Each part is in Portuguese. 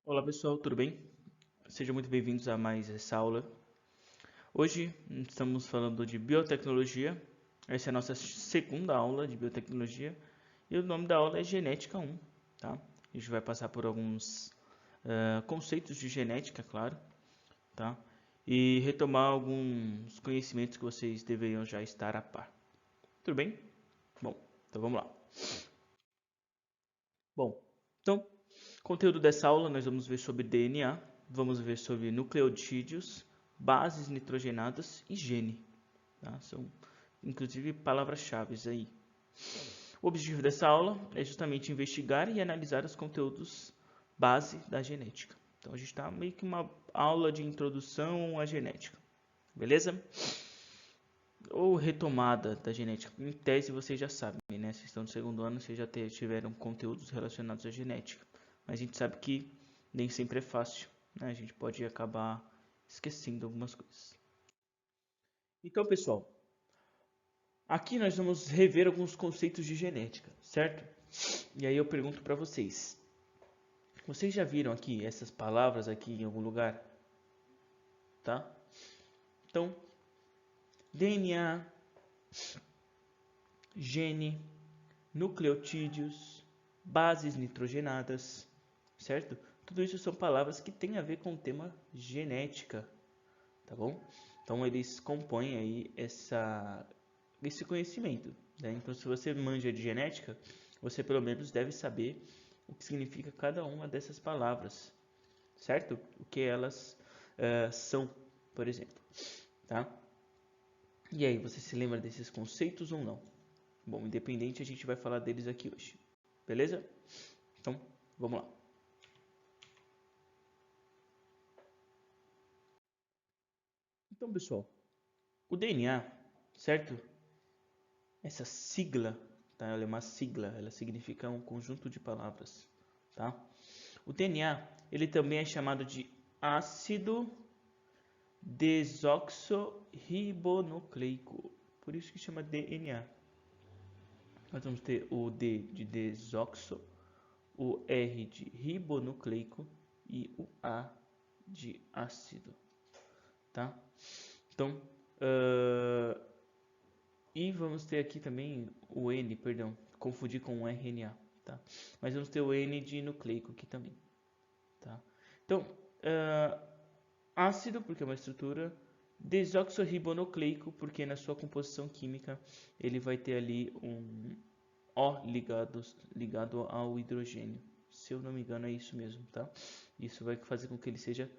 Olá pessoal, tudo bem? Sejam muito bem-vindos a mais essa aula. Hoje estamos falando de biotecnologia. Essa é a nossa segunda aula de biotecnologia e o nome da aula é Genética 1, tá? A gente vai passar por alguns conceitos de genética, claro, tá? E retomar alguns conhecimentos que vocês deveriam já estar a par. Tudo bem? Bom, então vamos lá. Bom, então, conteúdo dessa aula nós vamos ver sobre DNA, vamos ver sobre nucleotídeos, bases nitrogenadas e gene. Tá? São inclusive palavras-chave aí. O objetivo dessa aula é justamente investigar e analisar os conteúdos base da genética. Então a gente está meio que uma aula de introdução à genética, beleza? Ou retomada da genética. Em tese vocês já sabem, né? Vocês estão no segundo ano, vocês já tiveram conteúdos relacionados à genética. Mas a gente sabe que nem sempre é fácil, né? A gente pode acabar esquecendo algumas coisas. Então, pessoal, aqui nós vamos rever alguns conceitos de genética, certo? E aí eu pergunto para vocês. Vocês já viram aqui essas palavras aqui em algum lugar? Tá? Então, DNA, gene, nucleotídeos, bases nitrogenadas, certo? Tudo isso são palavras que têm a ver com o tema genética, tá bom? Então eles compõem aí esse conhecimento, né? Então se você manja de genética, você pelo menos deve saber o que significa cada uma dessas palavras, certo? O que elas são, por exemplo, tá? E aí, você se lembra desses conceitos ou não? Bom, independente, a gente vai falar deles aqui hoje. Beleza? Então, vamos lá. Então, pessoal, o DNA, certo? Essa sigla, tá? Ela é uma sigla, ela significa um conjunto de palavras, tá? O DNA, ele também é chamado de ácido desoxirribonucleico. Por isso que chama DNA. Nós vamos ter o D de desoxo, o R de ribonucleico e o A de ácido, tá? Então, e vamos ter aqui também o N, perdão, confundir com o RNA, tá? Mas vamos ter o N de nucleico aqui também, tá? Então, ácido, porque é uma estrutura, desoxirribonucleico, porque na sua composição química ele vai ter ali um O ligado ao hidrogênio. Se eu não me engano é isso mesmo, tá? Isso vai fazer com que ele seja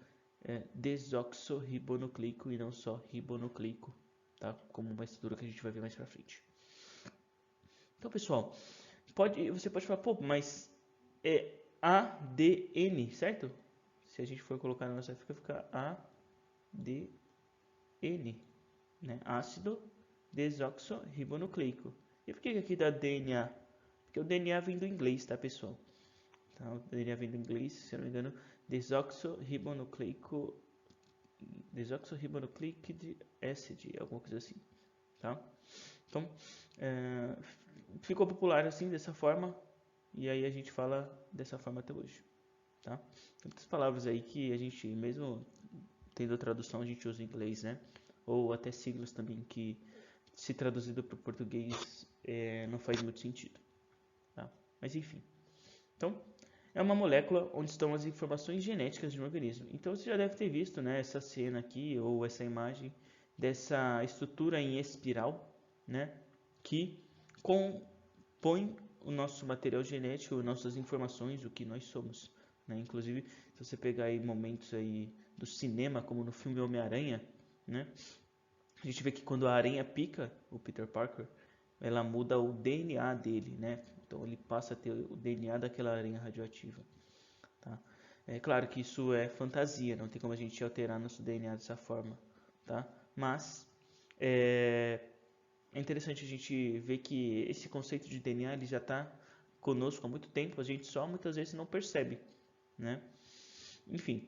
desoxirribonucleico e não só ribonucleico, tá? Como uma estrutura que a gente vai ver mais pra frente. Então, pessoal, você pode falar, pô, mas é ADN, certo? Se a gente for colocar na nossa fica ADN, né? Ácido desoxirribonucleico. E por que aqui dá DNA? Porque o DNA vem do inglês, tá, pessoal? Tá? O DNA vem do inglês, se eu não me engano, desoxirribonucleico acid, alguma coisa assim, tá? Então, ficou popular assim, dessa forma, e aí a gente fala dessa forma até hoje, tá? Muitas palavras aí que a gente, mesmo tendo a tradução, a gente usa em inglês, né? Ou até siglas também que, se traduzido para o português, não faz muito sentido, tá? Mas enfim. Então, é uma molécula onde estão as informações genéticas de um organismo. Então você já deve ter visto, né, essa cena aqui, ou essa imagem dessa estrutura em espiral, né, que compõe o nosso material genético, nossas informações, o que nós somos, né? Inclusive, se você pegar aí momentos aí do cinema, como no filme Homem-Aranha, né, a gente vê que quando a aranha pica o Peter Parker, ela muda o DNA dele, né? Então ele passa a ter o DNA daquela aranha radioativa, tá? É claro que isso é fantasia, não tem como a gente alterar nosso DNA dessa forma, tá? Mas é interessante a gente ver que esse conceito de DNA ele já está conosco há muito tempo, a gente só muitas vezes não percebe, né? Enfim.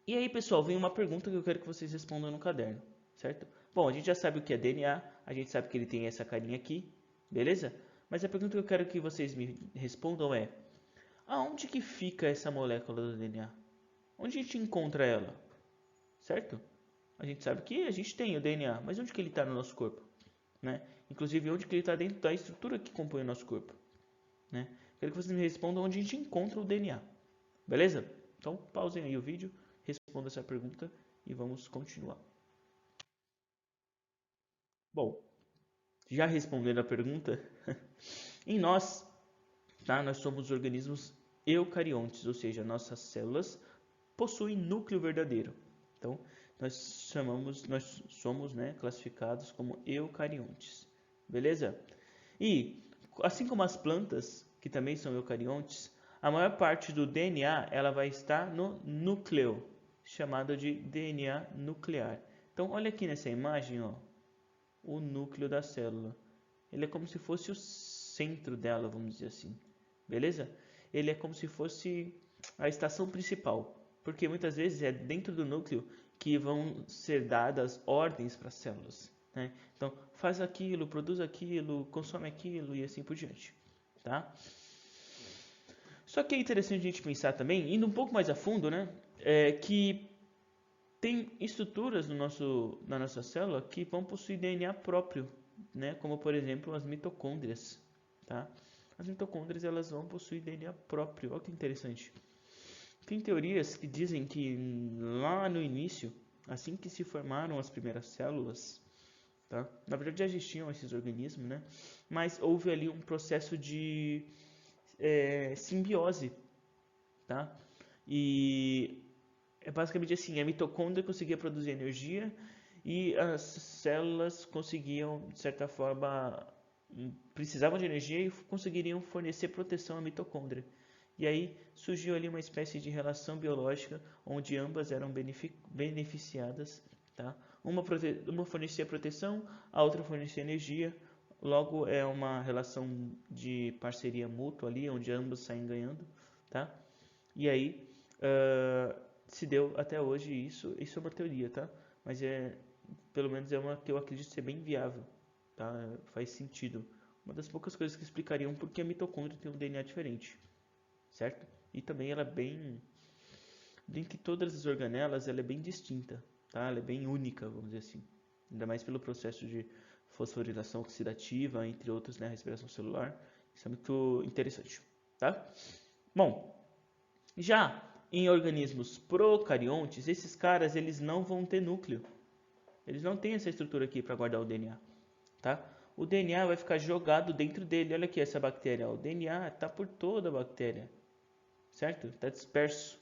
E aí, pessoal, vem uma pergunta que eu quero que vocês respondam no caderno, certo? Bom, a gente já sabe o que é DNA, a gente sabe que ele tem essa carinha aqui, beleza? Mas a pergunta que eu quero que vocês me respondam é: Aonde que fica essa molécula do DNA? Onde a gente encontra ela? Certo? A gente sabe que a gente tem o DNA, mas onde que ele está no nosso corpo? Né? Inclusive, onde que ele está dentro da estrutura que compõe o nosso corpo? Né? Quero que vocês me respondam onde a gente encontra o DNA. Beleza? Então, pausem aí o vídeo, respondam essa pergunta e vamos continuar. Bom, já respondendo a pergunta, em nós, tá? Nós somos organismos eucariontes, ou seja, nossas células possuem núcleo verdadeiro. Então, nós somos, né, classificados como eucariontes. Beleza? E, assim como as plantas, que também são eucariontes, a maior parte do DNA ela vai estar no núcleo, chamado de DNA nuclear. Então, olha aqui nessa imagem, ó, o núcleo da célula. Ele é como se fosse o centro dela, vamos dizer assim. Beleza? Ele é como se fosse a estação principal, porque muitas vezes é dentro do núcleo que vão ser dadas ordens para as células. Né? Então, faz aquilo, produz aquilo, consome aquilo e assim por diante. Tá? Só que é interessante a gente pensar também, indo um pouco mais a fundo, né? Que tem estruturas na nossa célula que vão possuir DNA próprio, né? Como por exemplo as mitocôndrias, tá? As mitocôndrias elas vão possuir DNA próprio. Olha que interessante. Tem teorias que dizem que lá no início, assim que se formaram as primeiras células, tá? Na verdade já existiam esses organismos, né? Mas houve ali um processo de simbiose, tá? E é basicamente assim, a mitocôndria conseguia produzir energia e as células conseguiam, de certa forma, precisavam de energia e conseguiriam fornecer proteção à mitocôndria. E aí surgiu ali uma espécie de relação biológica onde ambas eram beneficiadas, tá? Uma fornecia proteção, a outra fornecia energia. Logo é uma relação de parceria mútua ali, onde ambas saem ganhando, tá? E aí se deu até hoje isso é uma teoria, tá? Mas pelo menos é uma que eu acredito ser bem viável, tá? Faz sentido. Uma das poucas coisas que explicariam por que a mitocôndria tem um DNA diferente, certo? E também ela é bem, dentre todas as organelas, ela é bem distinta, tá? Ela é bem única, vamos dizer assim. Ainda mais pelo processo de fosforilação oxidativa, entre outros, né? Respiração celular. Isso é muito interessante, tá? Bom, já em organismos procariontes, esses caras eles não vão ter núcleo. Eles não têm essa estrutura aqui para guardar o DNA, tá? O DNA vai ficar jogado dentro dele. Olha aqui essa bactéria. O DNA está por toda a bactéria, certo? Está disperso.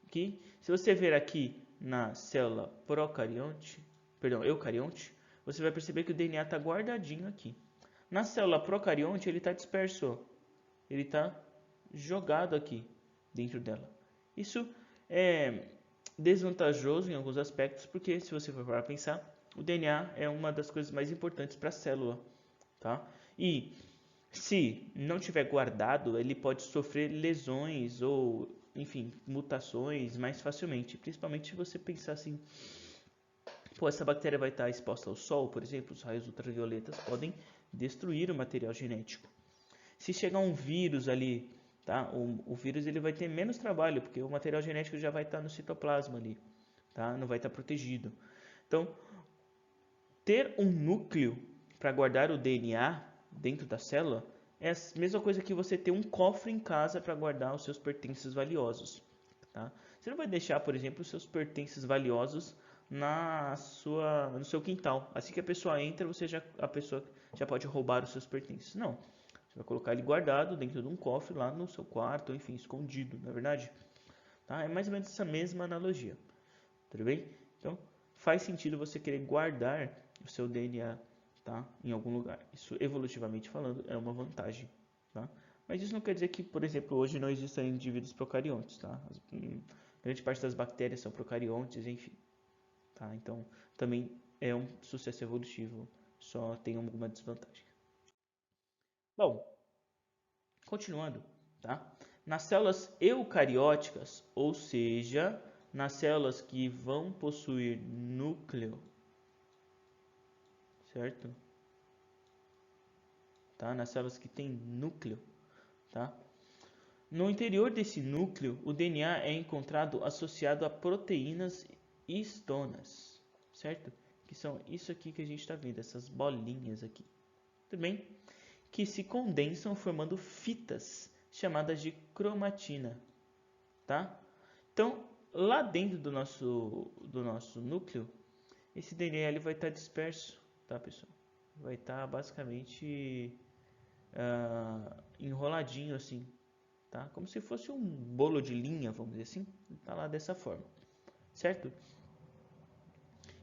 Aqui, se você ver aqui na célula eucarionte, você vai perceber que o DNA está guardadinho aqui. Na célula procarionte ele está disperso. Ele está jogado aqui dentro dela. Isso é desvantajoso em alguns aspectos, porque se você for para pensar, o DNA é uma das coisas mais importantes para a célula, tá? E se não tiver guardado, ele pode sofrer lesões ou, enfim, mutações mais facilmente, principalmente se você pensar assim, pô, essa bactéria vai estar exposta ao sol, por exemplo, os raios ultravioletas podem destruir o material genético. Se chegar um vírus ali, tá? O vírus ele vai ter menos trabalho, porque o material genético já vai estar no citoplasma ali, tá? Não vai estar protegido. Então, ter um núcleo para guardar o DNA dentro da célula é a mesma coisa que você ter um cofre em casa para guardar os seus pertences valiosos, tá? Você não vai deixar, por exemplo, os seus pertences valiosos no seu quintal. Assim que a pessoa entra, a pessoa já pode roubar os seus pertences. Não. Você vai colocar ele guardado dentro de um cofre lá no seu quarto, enfim, escondido, não é verdade? Tá? É mais ou menos essa mesma analogia. Tudo bem? Então, faz sentido você querer guardar o seu DNA, tá, em algum lugar. Isso, evolutivamente falando, é uma vantagem. Tá? Mas isso não quer dizer que, por exemplo, hoje não existam indivíduos procariontes. Tá? Grande parte das bactérias são procariontes, enfim. Tá? Então, também é um sucesso evolutivo, só tem alguma desvantagem. Bom, continuando, tá? Nas células eucarióticas, ou seja, nas células que vão possuir núcleo, certo? Tá? Nas células que têm núcleo, tá? No interior desse núcleo, o DNA é encontrado associado a proteínas histonas, certo? Que são isso aqui que a gente está vendo, essas bolinhas aqui, tudo bem? Que se condensam formando fitas chamadas de cromatina, tá? Então, lá dentro do nosso núcleo, esse DNA ele vai estar disperso, tá, pessoal? Vai estar basicamente enroladinho assim, tá? Como se fosse um bolo de linha, vamos dizer assim, tá lá dessa forma, certo?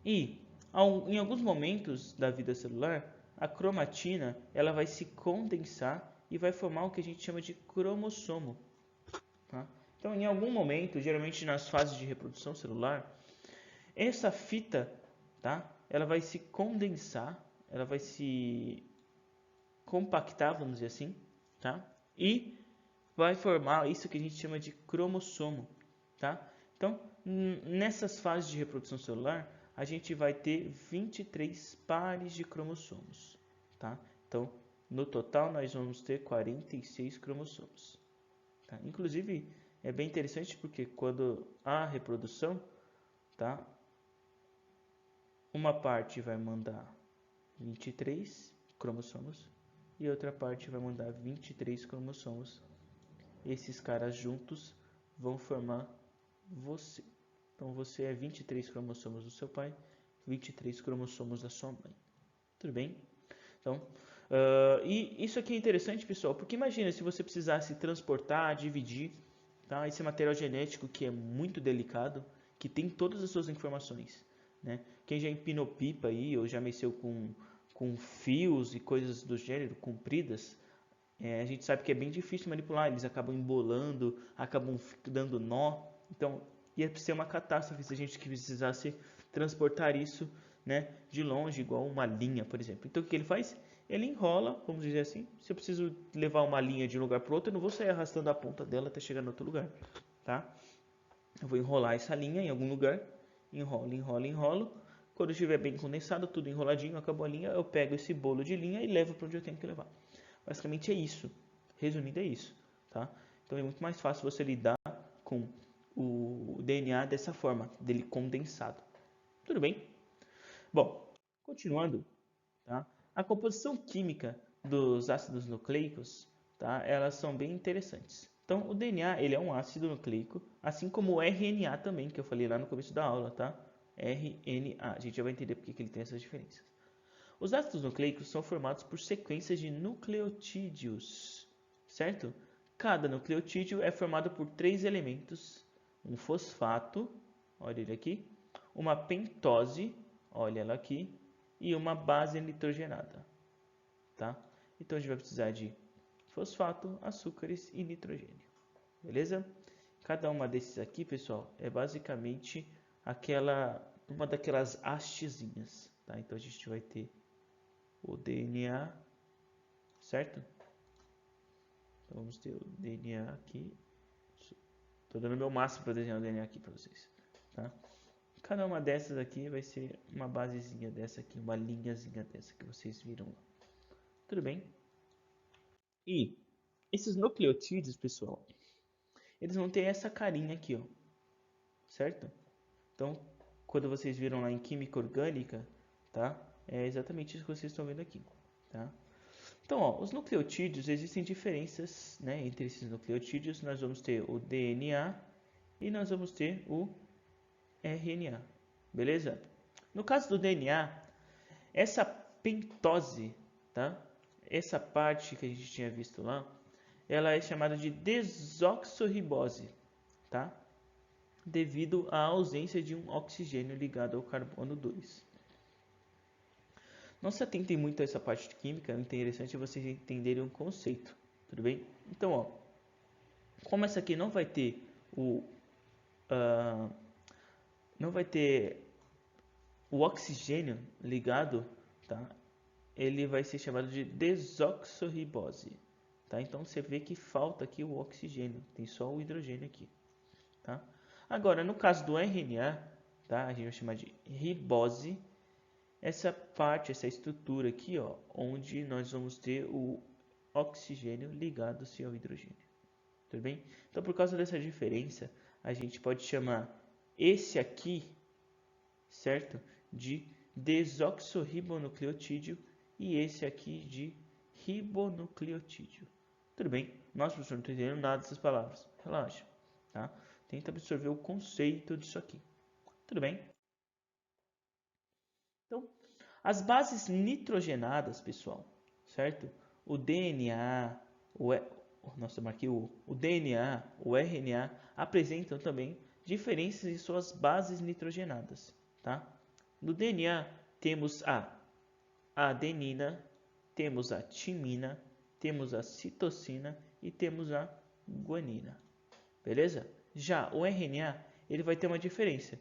E em alguns momentos da vida celular, a cromatina ela vai se condensar e vai formar o que a gente chama de cromossomo, tá? Então, em algum momento, geralmente nas fases de reprodução celular, essa fita, tá? Ela vai se condensar, ela vai se compactar, vamos dizer assim, tá? E vai formar isso que a gente chama de cromossomo, tá? Então, nessas fases de reprodução celular, a gente vai ter 23 pares de cromossomos, tá? Então, no total, nós vamos ter 46 cromossomos, tá? Inclusive, é bem interessante porque quando há reprodução, tá? Uma parte vai mandar 23 cromossomos e outra parte vai mandar 23 cromossomos. Esses caras juntos vão formar você. Então você é 23 cromossomos do seu pai, 23 cromossomos da sua mãe. Tudo bem? Então, e isso aqui é interessante, pessoal, porque imagina se você precisasse transportar, dividir, tá? Esse material genético que é muito delicado, que tem todas as suas informações, né? Quem já empinou pipa aí, ou já mexeu com fios e coisas do gênero, compridas, a gente sabe que é bem difícil manipular, eles acabam embolando, acabam dando nó, então ia ser uma catástrofe se a gente precisasse transportar isso, né, de longe, igual uma linha, por exemplo. Então o que ele faz? Ele enrola, vamos dizer assim, se eu preciso levar uma linha de um lugar para outro, eu não vou sair arrastando a ponta dela até chegar em outro lugar, tá? Eu vou enrolar essa linha em algum lugar, enrolo. Quando estiver bem condensado, tudo enroladinho, acabou a linha, eu pego esse bolo de linha e levo para onde eu tenho que levar. Basicamente é isso. Resumindo, é isso, tá? Então é muito mais fácil você lidar com o DNA dessa forma, dele condensado. Tudo bem? Bom, continuando, tá? A composição química dos ácidos nucleicos, tá? Elas são bem interessantes. Então, o DNA ele é um ácido nucleico, assim como o RNA também, que eu falei lá no começo da aula, tá? RNA. A gente já vai entender porque que ele tem essas diferenças. Os ácidos nucleicos são formados por sequências de nucleotídeos, certo? Cada nucleotídeo é formado por 3 elementos: um fosfato, olha ele aqui, uma pentose, olha ela aqui, e uma base nitrogenada, tá? Então a gente vai precisar de fosfato, açúcares e nitrogênio, beleza? Cada uma desses aqui, pessoal, é basicamente uma daquelas hastezinhas, tá? Então a gente vai ter o DNA, certo? Então vamos ter o DNA aqui. Estou dando o meu máximo para desenhar o DNA aqui para vocês, tá? Cada uma dessas aqui vai ser uma basezinha dessa aqui, uma linhazinha dessa que vocês viram lá. Tudo bem? E esses nucleotídeos, pessoal, eles vão ter essa carinha aqui, ó, certo? Então, quando vocês viram lá em química orgânica, tá? É exatamente isso que vocês estão vendo aqui, tá? Então, ó, os nucleotídeos, existem diferenças, né, entre esses nucleotídeos. Nós vamos ter o DNA e nós vamos ter o RNA, beleza? No caso do DNA, essa pentose, tá? Essa parte que a gente tinha visto lá, ela é chamada de desoxirribose, tá? Devido à ausência de um oxigênio ligado ao carbono 2. Não se atentem muito a essa parte de química, o interessante é vocês entenderem o conceito, tudo bem? Então, ó, como essa aqui não vai ter não vai ter o oxigênio ligado, tá? Ele vai ser chamado de desoxirribose, tá? Então você vê que falta aqui o oxigênio, tem só o hidrogênio aqui, tá? Agora, no caso do RNA, tá? A gente vai chamar de ribose. Essa parte, essa estrutura aqui, ó, onde nós vamos ter o oxigênio ligado-se ao hidrogênio. Tudo bem? Então, por causa dessa diferença, a gente pode chamar esse aqui, certo? De desoxirribonucleotídeo e esse aqui de ribonucleotídeo. Tudo bem? Nossa, professor, não estou entendendo nada dessas palavras. Relaxa, tá? Tenta absorver o conceito disso aqui. Tudo bem? Então, as bases nitrogenadas, pessoal, certo? O DNA, nossa, marquei o DNA, o RNA apresentam também diferenças em suas bases nitrogenadas, tá? No DNA temos a adenina, temos a timina, temos a citosina e temos a guanina. Beleza? Já o RNA, ele vai ter uma diferença.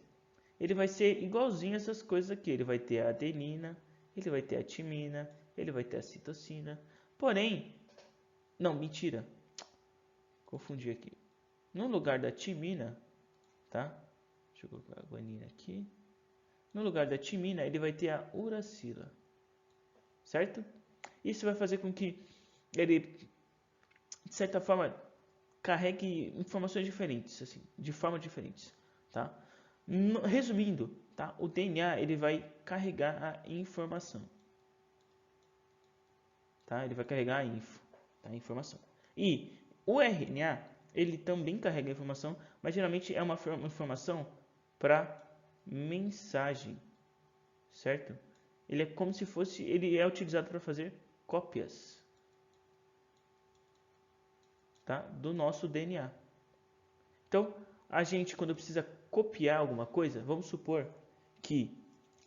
Ele vai ser igualzinho a essas coisas aqui. Ele vai ter a adenina, ele vai ter a timina, ele vai ter a citosina. Porém, não, mentira. Confundi aqui. No lugar da timina, tá? Deixa eu colocar a guanina aqui. No lugar da timina, ele vai ter a uracila. Certo? Isso vai fazer com que ele, de certa forma, carregue informações diferentes, assim, de formas diferentes, tá? Resumindo, tá? O DNA ele vai carregar a informação, tá? Ele vai carregar a informação. E o RNA ele também carrega a informação, mas geralmente é uma informação para mensagem, certo? Ele é como se fosse, ele é utilizado para fazer cópias, tá? Do nosso DNA. Então, a gente quando precisa copiar alguma coisa, vamos supor que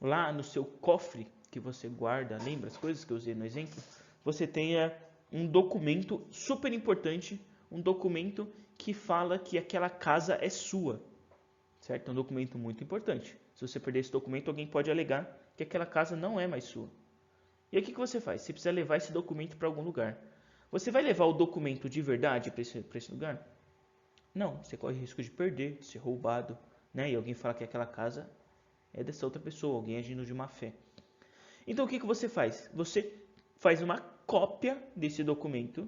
lá no seu cofre que você guarda, lembra as coisas que eu usei no exemplo, você tenha um documento super importante, um documento que fala que aquela casa é sua, certo? É um documento muito importante. Se você perder esse documento, alguém pode alegar que aquela casa não é mais sua. E aí o que você faz? Você precisa levar esse documento para algum lugar. Você vai levar o documento de verdade para esse lugar? Não, você corre risco de perder, de ser roubado, né? E alguém fala que aquela casa é dessa outra pessoa, alguém agindo de má fé. Então o que você faz? Você faz uma cópia desse documento,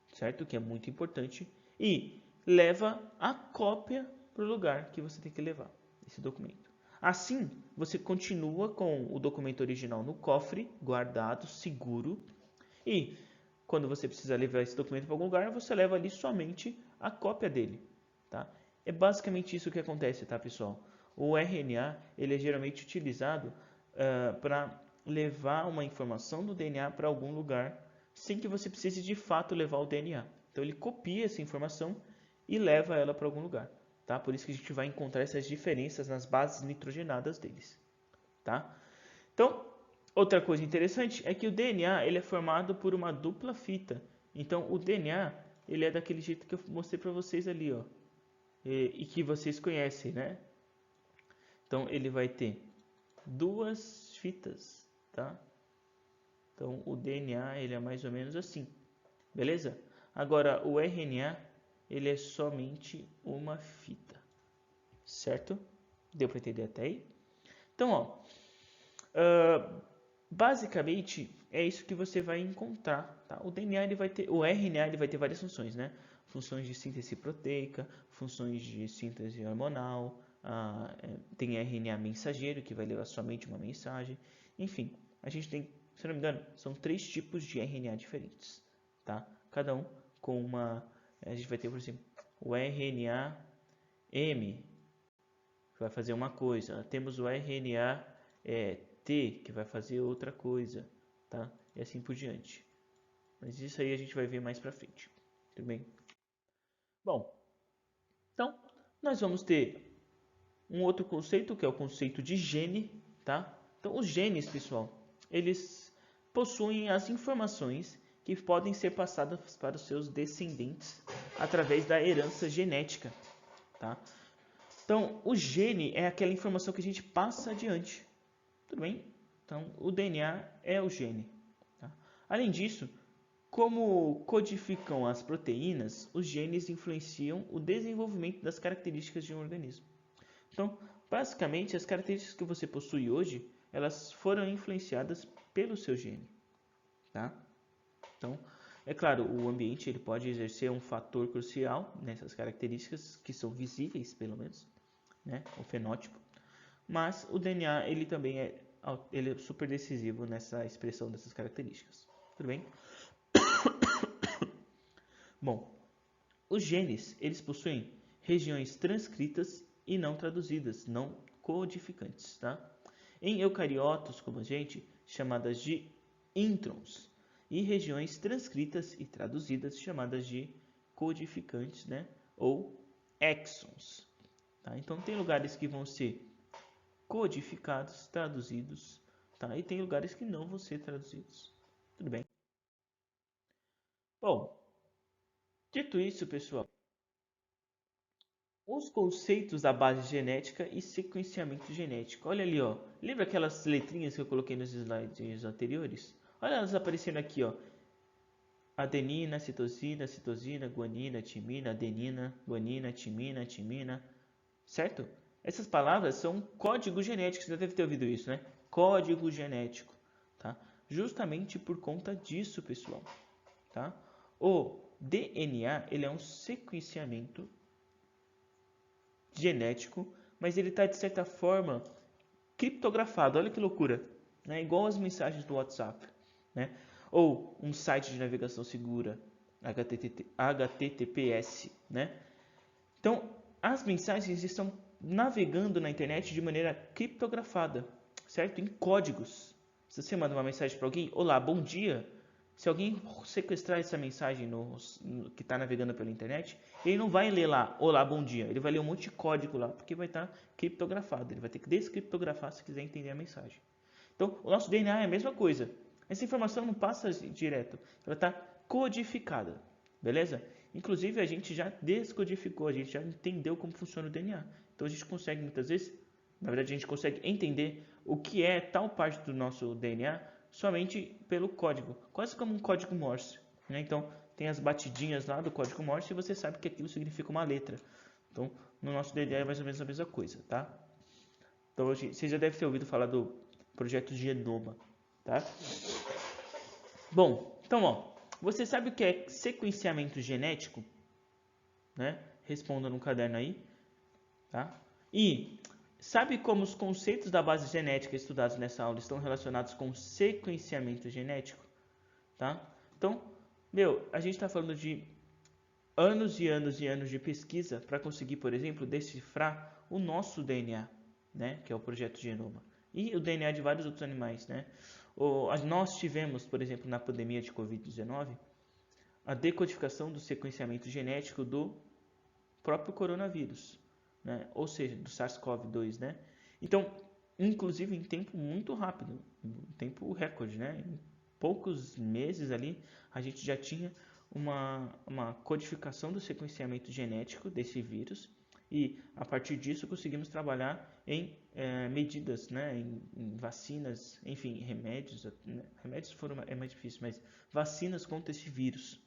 certo? Que é muito importante, e leva a cópia para o lugar que você tem que levar esse documento. Assim, você continua com o documento original no cofre, guardado, seguro, e quando você precisa levar esse documento para algum lugar, você leva ali somente a cópia dele, tá? É basicamente isso que acontece, tá, pessoal? O RNA ele é geralmente utilizado para levar uma informação do DNA para algum lugar, sem que você precise de fato levar o DNA. Então ele copia essa informação e leva ela para algum lugar, tá? Por isso que a gente vai encontrar essas diferenças nas bases nitrogenadas deles, tá? Então, outra coisa interessante é que o DNA ele é formado por uma dupla fita. Então, o DNA ele é daquele jeito que eu mostrei para vocês ali, ó, e que vocês conhecem, né? Então, ele vai ter duas fitas, tá? Então, o DNA ele é mais ou menos assim, beleza? Agora, o RNA ele é somente uma fita, certo? Deu para entender até aí? Então, ó, basicamente é isso que você vai encontrar, tá? O DNA ele vai ter, o RNA ele vai ter várias funções, né? Funções de síntese proteica, funções de síntese hormonal, tem RNA mensageiro que vai levar somente uma mensagem. Enfim, a gente tem, se não me engano, são 3 tipos de RNA diferentes, tá? Cada um com uma, a gente vai ter, por exemplo, o RNA M que vai fazer uma coisa, temos o RNA T, que vai fazer outra coisa, tá? E assim por diante. Mas isso aí a gente vai ver mais pra frente, tudo bem? Bom, então nós vamos ter um outro conceito, que é o conceito de gene, tá? Então os genes, pessoal, eles possuem as informações que podem ser passadas para os seus descendentes através da herança genética, tá? Então, o gene é aquela informação que a gente passa adiante. Tudo bem? Então, o DNA é o gene. Tá? Além disso, como codificam as proteínas, os genes influenciam o desenvolvimento das características de um organismo. Então, basicamente, as características que você possui hoje, elas foram influenciadas pelo seu gene. Tá? Então, É claro, o ambiente ele pode exercer um fator crucial nessas características que são visíveis, pelo menos, né, o fenótipo. Mas o DNA ele também ele é super decisivo nessa expressão dessas características. Tudo bem? Bom, os genes eles possuem regiões transcritas e não traduzidas, não codificantes, tá? Em eucariotos, como a gente, chamadas de introns, e regiões transcritas e traduzidas, chamadas de codificantes, né? Ou exons. Tá? Então, tem lugares que vão ser codificados, traduzidos, tá? E tem lugares que não vão ser traduzidos. Tudo bem? Bom, dito isso, pessoal, os conceitos da base genética e sequenciamento genético. Olha ali, ó. Lembra aquelas letrinhas que eu coloquei nos slides anteriores? Olha elas aparecendo aqui, ó. Adenina, citosina, guanina, timina, adenina, guanina, timina, timina. Certo? Essas palavras são código genético. Você já deve ter ouvido isso, né? Código genético, tá? Justamente por conta disso, pessoal, tá? O DNA, ele é um sequenciamento genético, mas ele está de certa forma criptografado. Olha que loucura, né? Igual as mensagens do WhatsApp, né? Ou um site de navegação segura, HTTPS, né? Então, as mensagens estão navegando na internet de maneira criptografada, certo? Em códigos. Se você manda uma mensagem para alguém, olá, bom dia. Se alguém sequestrar essa mensagem que está navegando pela internet, ele não vai ler lá, olá, bom dia. Ele vai ler um monte de código lá, porque vai estar criptografado. Ele vai ter que descriptografar se quiser entender a mensagem. Então, o nosso DNA é a mesma coisa. Essa informação não passa direto, ela está codificada, beleza? Inclusive, a gente já descodificou, a gente já entendeu como funciona o DNA. Então, a gente consegue muitas vezes, na verdade, a gente consegue entender o que é tal parte do nosso DNA somente pelo código, quase como um código Morse, né? Então, tem as batidinhas lá do código Morse e você sabe que aquilo significa uma letra. Então, no nosso DNA é mais ou menos a mesma coisa, tá? Então, você já deve ter ouvido falar do projeto Genoma, tá? Bom, então, ó, você sabe o que é sequenciamento genético? Né? Responda no caderno aí, tá? E sabe como os conceitos da base genética estudados nessa aula estão relacionados com sequenciamento genético? Tá? Então, a gente está falando de anos e anos e anos de pesquisa para conseguir, por exemplo, decifrar o nosso DNA, né? Que é o projeto Genoma. E o DNA de vários outros animais, né? Nós tivemos, por exemplo, na pandemia de Covid-19, a decodificação do sequenciamento genético do próprio coronavírus, né? Ou seja, do SARS-CoV-2, né? Então, inclusive em tempo muito rápido, em tempo recorde, né? Em poucos meses ali, a gente já tinha uma codificação do sequenciamento genético desse vírus e a partir disso conseguimos trabalhar em medidas, né? Em vacinas, enfim, remédios, né? Remédios é mais difícil, mas vacinas contra esse vírus,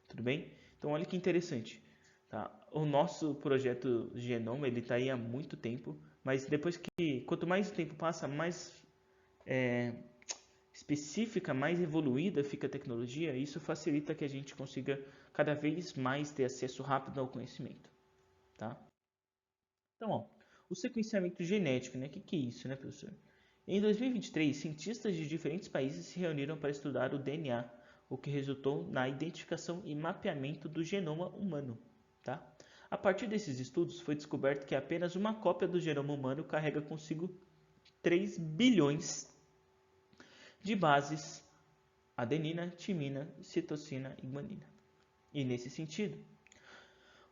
tudo bem? Então, olha que interessante. Tá? O nosso projeto Genoma ele está aí há muito tempo, mas depois quanto mais o tempo passa, mais específica, mais evoluída fica a tecnologia. E isso facilita que a gente consiga cada vez mais ter acesso rápido ao conhecimento, tá? Então, ó, o sequenciamento genético, né? O que é isso, né, professor? Em 2023, cientistas de diferentes países se reuniram para estudar o DNA, o que resultou na identificação e mapeamento do genoma humano. Tá? A partir desses estudos, foi descoberto que apenas uma cópia do genoma humano carrega consigo 3 bilhões de bases adenina, timina, citosina e guanina. E nesse sentido,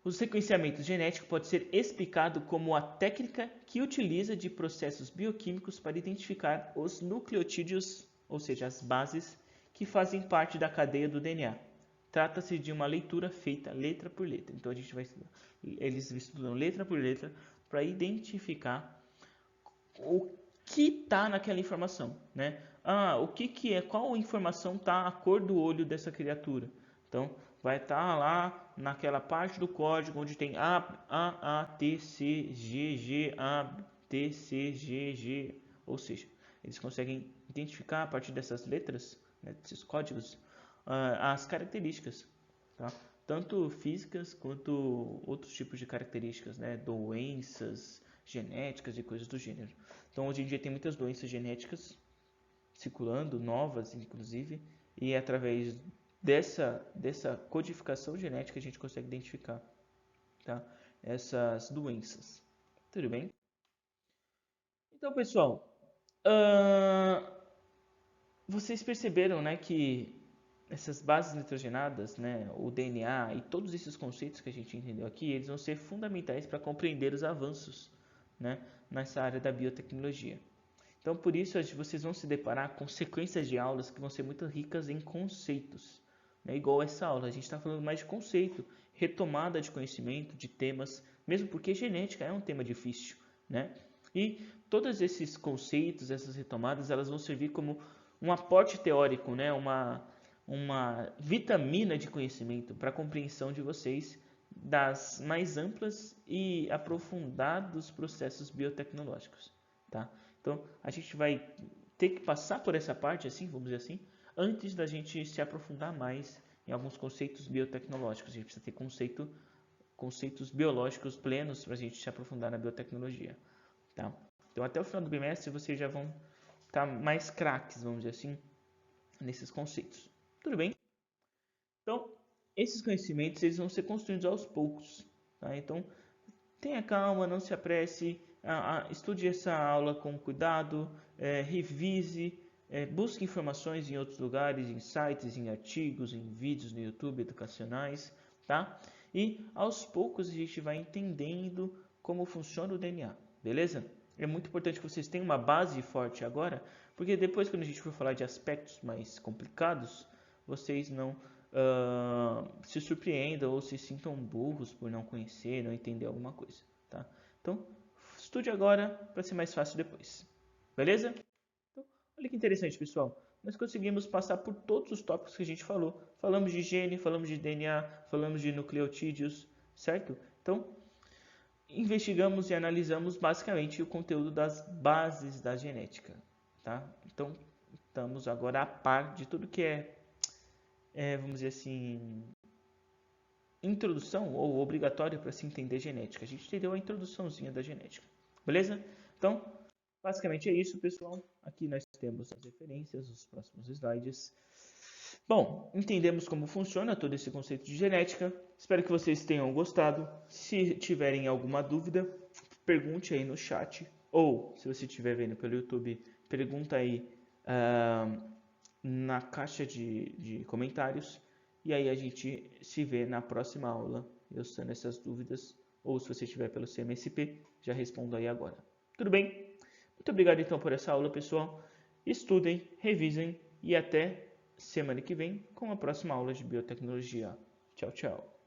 o sequenciamento genético pode ser explicado como a técnica que utiliza de processos bioquímicos para identificar os nucleotídeos, ou seja, as bases que fazem parte da cadeia do DNA. Trata-se de uma leitura feita letra por letra. Então a gente vai estudar. Eles estudam letra por letra para identificar o que está naquela informação, né? O que é, qual informação está a cor do olho dessa criatura. Então vai estar lá naquela parte do código onde tem A, T, C, G, A, T, C, G, ou seja, eles conseguem identificar a partir dessas letras, né, desses códigos, as características, tá? Tanto físicas quanto outros tipos de características, né? Doenças genéticas e coisas do gênero. Então, hoje em dia tem muitas doenças genéticas circulando, novas inclusive, e é através dessa codificação genética a gente consegue identificar, tá? Essas doenças. Tudo bem? Então, pessoal, vocês perceberam, né, que essas bases nitrogenadas, né, o DNA e todos esses conceitos que a gente entendeu aqui, eles vão ser fundamentais para compreender os avanços, né, nessa área da biotecnologia. Então, por isso, vocês vão se deparar com sequências de aulas que vão ser muito ricas em conceitos, né, igual essa aula. A gente está falando mais de conceito, retomada de conhecimento, de temas, mesmo porque genética é um tema difícil, né? E todos esses conceitos, essas retomadas, elas vão servir como um aporte teórico, né? Uma vitamina de conhecimento para a compreensão de vocês das mais amplas e aprofundados processos biotecnológicos, tá? Então, a gente vai ter que passar por essa parte, assim, vamos dizer assim, antes da gente se aprofundar mais em alguns conceitos biotecnológicos. A gente precisa ter conceitos biológicos plenos para a gente se aprofundar na biotecnologia, tá? Então, até o final do bimestre, vocês já vão estar mais craques, vamos dizer assim, nesses conceitos. Tudo bem? Então, esses conhecimentos eles vão ser construídos aos poucos, tá? Então, tenha calma, não se apresse, estude essa aula com cuidado, revise, busque informações em outros lugares, em sites, em artigos, em vídeos no YouTube educacionais, tá? E aos poucos a gente vai entendendo como funciona o DNA, beleza? É muito importante que vocês tenham uma base forte agora, porque depois quando a gente for falar de aspectos mais complicados, vocês não se surpreendam ou se sintam burros por não conhecer, não entender alguma coisa, tá? Então, estude agora para ser mais fácil depois, beleza? Então, olha que interessante, pessoal. Nós conseguimos passar por todos os tópicos que a gente falou. Falamos de gene, falamos de DNA, falamos de nucleotídeos, certo? Então, investigamos e analisamos basicamente o conteúdo das bases da genética, tá? Então, estamos agora a par de tudo que vamos dizer assim, introdução ou obrigatório para se entender genética. A gente entendeu a introduçãozinha da genética, beleza? Então, basicamente é isso, pessoal. Aqui nós temos as referências, os próximos slides. Bom, entendemos como funciona todo esse conceito de genética. Espero que vocês tenham gostado. Se tiverem alguma dúvida, pergunte aí no chat. Ou, se você estiver vendo pelo YouTube, pergunta aí na caixa de comentários. E aí a gente se vê na próxima aula, eu sano essas dúvidas. Ou se você estiver pelo CMSP, já respondo aí agora. Tudo bem? Muito obrigado então por essa aula, pessoal. Estudem, revisem e até semana que vem com a próxima aula de biotecnologia. Tchau, tchau.